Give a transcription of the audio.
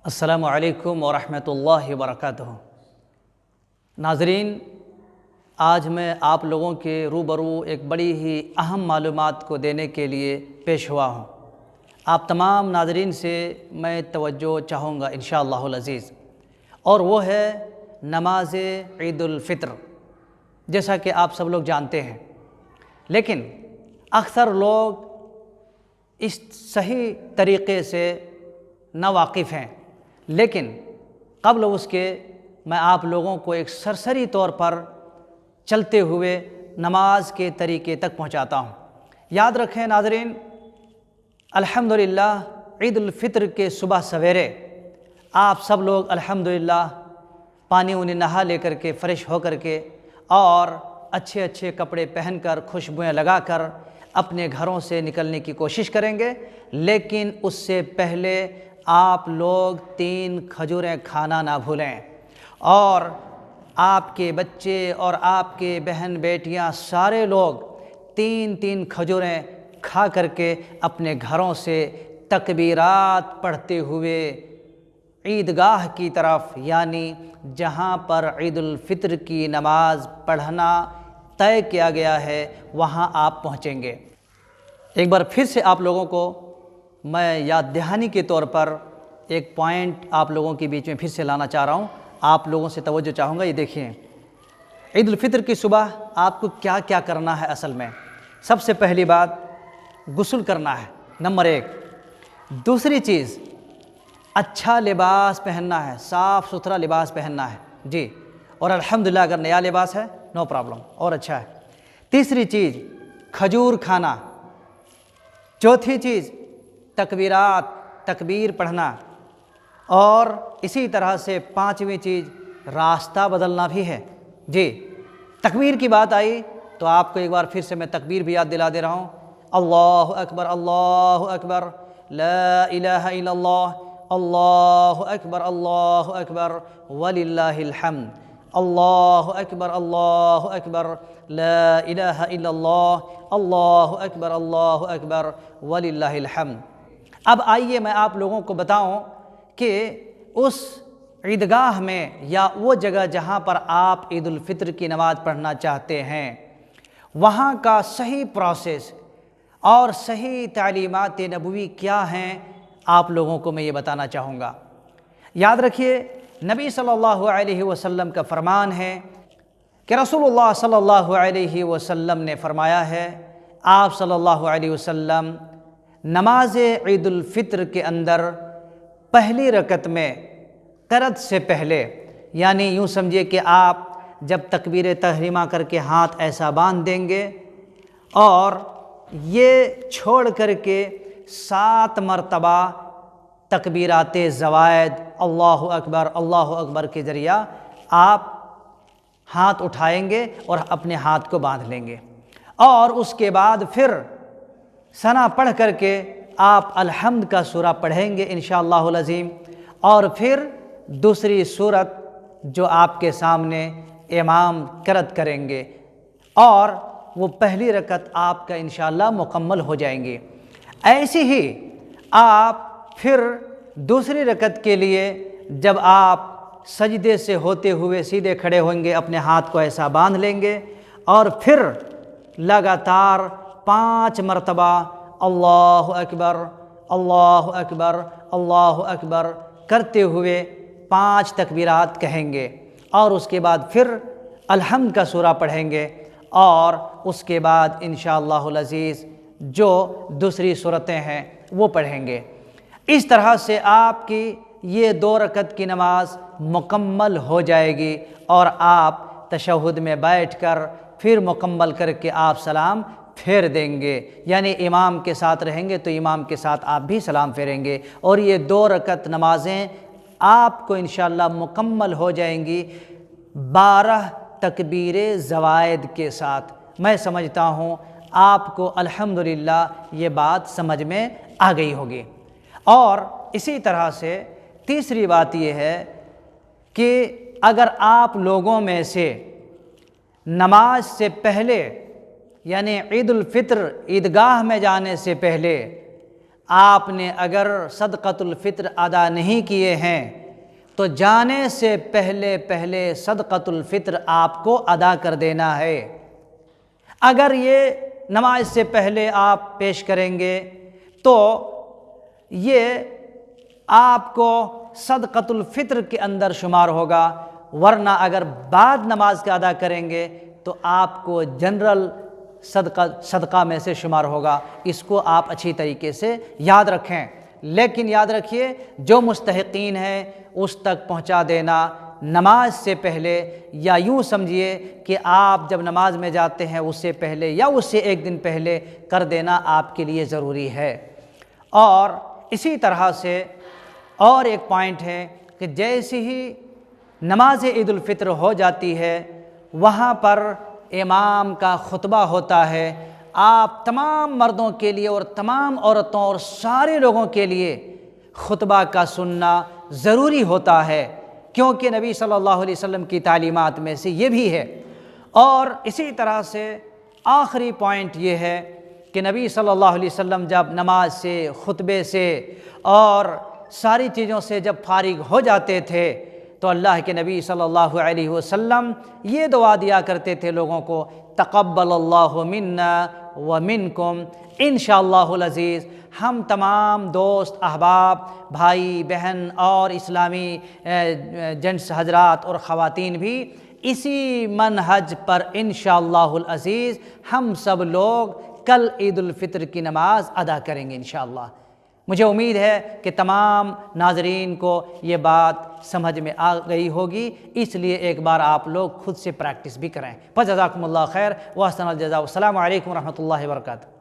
السلام علیکم ورحمۃ اللہ وبرکاتہ۔ ناظرین، آج میں آپ لوگوں کے روبرو ایک بڑی ہی اہم معلومات کو دینے کے لیے پیش ہوا ہوں۔ آپ تمام ناظرین سے میں توجہ چاہوں گا انشاءاللہ العزیز، اور وہ ہے نماز عید الفطر۔ جیسا کہ آپ سب لوگ جانتے ہیں، لیکن اکثر لوگ اس صحیح طریقے سے ناواقف ہیں، لیکن قبل اس کے میں آپ لوگوں کو ایک سرسری طور پر چلتے ہوئے نماز کے طریقے تک پہنچاتا ہوں۔ یاد رکھیں ناظرین، الحمدللہ عید الفطر کے صبح سویرے آپ سب لوگ الحمدللہ پانی وانی نہا لے کر کے فریش ہو کر کے اور اچھے اچھے کپڑے پہن کر خوشبوئیں لگا کر اپنے گھروں سے نکلنے کی کوشش کریں گے، لیکن اس سے پہلے آپ لوگ 3 کھجوریں کھانا نہ بھولیں، اور آپ کے بچے اور آپ کے بہن بیٹیاں سارے لوگ 3 کھجوریں کھا کر کے اپنے گھروں سے تکبیرات پڑھتے ہوئے عیدگاہ کی طرف، یعنی جہاں پر عید الفطر کی نماز پڑھنا طے کیا گیا ہے، وہاں آپ پہنچیں گے۔ ایک بار پھر سے آپ لوگوں کو میں یاد دہانی کے طور پر ایک پوائنٹ آپ لوگوں کے بیچ میں پھر سے لانا چاہ رہا ہوں، آپ لوگوں سے توجہ چاہوں گا۔ یہ دیکھیں، عید الفطر کی صبح آپ کو کیا کیا کرنا ہے۔ اصل میں سب سے پہلی بات غسل کرنا ہے، نمبر 1۔ دوسری چیز، اچھا لباس پہننا ہے، صاف ستھرا لباس پہننا ہے جی، اور الحمدللہ اگر نیا لباس ہے نو پرابلم، اور اچھا ہے۔ تیسری چیز کھجور کھانا۔ چوتھی چیز تکبیر پڑھنا، اور اسی طرح سے 5ویں چیز راستہ بدلنا بھی ہے جی۔ تکبیر کی بات آئی تو آپ کو ایک بار پھر سے میں تکبیر بھی یاد دلا دے رہا ہوں۔ اللہ اکبر، اللہ اکبر، لا الہ الا اللہ، اللہ اکبر وللہ الحمد، اللہ اکبر لا الہ الا اللہ، اللہ اکبر وللہ الحمد۔ اب آئیے میں آپ لوگوں کو بتاؤں کہ اس عیدگاہ میں یا وہ جگہ جہاں پر آپ عید الفطر کی نماز پڑھنا چاہتے ہیں، وہاں کا صحیح پروسیس اور صحیح تعلیمات نبوی کیا ہیں، آپ لوگوں کو میں یہ بتانا چاہوں گا۔ یاد رکھیے، نبی صلی اللہ علیہ وسلم کا فرمان ہے کہ رسول اللہ صلی اللہ علیہ وسلم نے فرمایا ہے، آپ صلی اللہ علیہ وسلم نماز عید الفطر کے اندر پہلی رکعت میں قرأت سے پہلے، یعنی یوں سمجھے کہ آپ جب تکبیر تحریمہ کر کے ہاتھ ایسا باندھ دیں گے اور یہ چھوڑ کر کے 7 مرتبہ تکبیرات زوائد اللہ اکبر کے ذریعہ آپ ہاتھ اٹھائیں گے اور اپنے ہاتھ کو باندھ لیں گے، اور اس کے بعد پھر ثنا پڑھ کر کے آپ الحمد کا سورہ پڑھیں گے انشاءاللہ العظیم، اور پھر دوسری سورت جو آپ کے سامنے امام قرأت کریں گے، اور وہ پہلی رکعت آپ کا انشاءاللہ مکمل ہو جائیں گی۔ ایسی ہی آپ پھر دوسری رکعت کے لیے جب آپ سجدے سے ہوتے ہوئے سیدھے کھڑے ہوئیں گے، اپنے ہاتھ کو ایسا باندھ لیں گے، اور پھر لگاتار 5 مرتبہ اللہ اکبر کرتے ہوئے 5 تکبیرات کہیں گے، اور اس کے بعد پھر الحمد کا سورہ پڑھیں گے، اور اس کے بعد انشاءاللہ العزیز جو دوسری سورتیں ہیں وہ پڑھیں گے۔ اس طرح سے آپ کی یہ 2 رکعت کی نماز مکمل ہو جائے گی، اور آپ تشہد میں بیٹھ کر پھر مکمل کر کے آپ سلام پھیر دیں گے، یعنی امام کے ساتھ رہیں گے تو امام کے ساتھ آپ بھی سلام پھیریں گے، اور یہ 2 رکعت نمازیں آپ کو انشاءاللہ مکمل ہو جائیں گی 12 تکبیر زوائد کے ساتھ۔ میں سمجھتا ہوں آپ کو الحمدللہ یہ بات سمجھ میں آ گئی ہوگی۔ اور اسی طرح سے تیسری بات یہ ہے کہ اگر آپ لوگوں میں سے نماز سے پہلے، یعنی عید الفطر عیدگاہ میں جانے سے پہلے آپ نے اگر صدقۃ الفطر ادا نہیں کیے ہیں تو جانے سے پہلے پہلے صدقۃ الفطر آپ کو ادا کر دینا ہے۔ اگر یہ نماز سے پہلے آپ پیش کریں گے تو یہ آپ کو صدقۃ الفطر کے اندر شمار ہوگا، ورنہ اگر بعد نماز کا ادا کریں گے تو آپ کو جنرل صدقہ میں سے شمار ہوگا۔ اس کو آپ اچھی طریقے سے یاد رکھیں، لیکن یاد رکھیے جو مستحقین ہیں اس تک پہنچا دینا نماز سے پہلے، یا یوں سمجھیے کہ آپ جب نماز میں جاتے ہیں اس سے پہلے یا اس سے ایک دن پہلے کر دینا آپ کے لیے ضروری ہے۔ اور اسی طرح سے اور ایک پوائنٹ ہے کہ جیسے ہی نماز عید الفطر ہو جاتی ہے وہاں پر امام کا خطبہ ہوتا ہے، آپ تمام مردوں کے لیے اور تمام عورتوں اور سارے لوگوں کے لیے خطبہ کا سننا ضروری ہوتا ہے، کیونکہ نبی صلی اللہ علیہ وسلم کی تعلیمات میں سے یہ بھی ہے۔ اور اسی طرح سے آخری پوائنٹ یہ ہے کہ نبی صلی اللہ علیہ وسلم جب نماز سے، خطبے سے اور ساری چیزوں سے جب فارغ ہو جاتے تھے تو اللہ کے نبی صلی اللہ علیہ وسلم یہ دعا دیا کرتے تھے لوگوں کو، تقبل اللہ منا ومنکم انشاءاللہ العزیز۔ ہم تمام دوست احباب، بھائی بہن اور اسلامی جنس حضرات اور خواتین بھی اسی منہج پر انشاءاللہ العزیز ہم سب لوگ کل عید الفطر کی نماز ادا کریں گے انشاءاللہ۔ مجھے امید ہے کہ تمام ناظرین کو یہ بات سمجھ میں آ گئی ہوگی، اس لیے ایک بار آپ لوگ خود سے پریکٹس بھی کریں۔ فجزاکم اللہ خیر واحسن الجزاء، والسلام علیکم ورحمۃ اللہ وبرکاتہ۔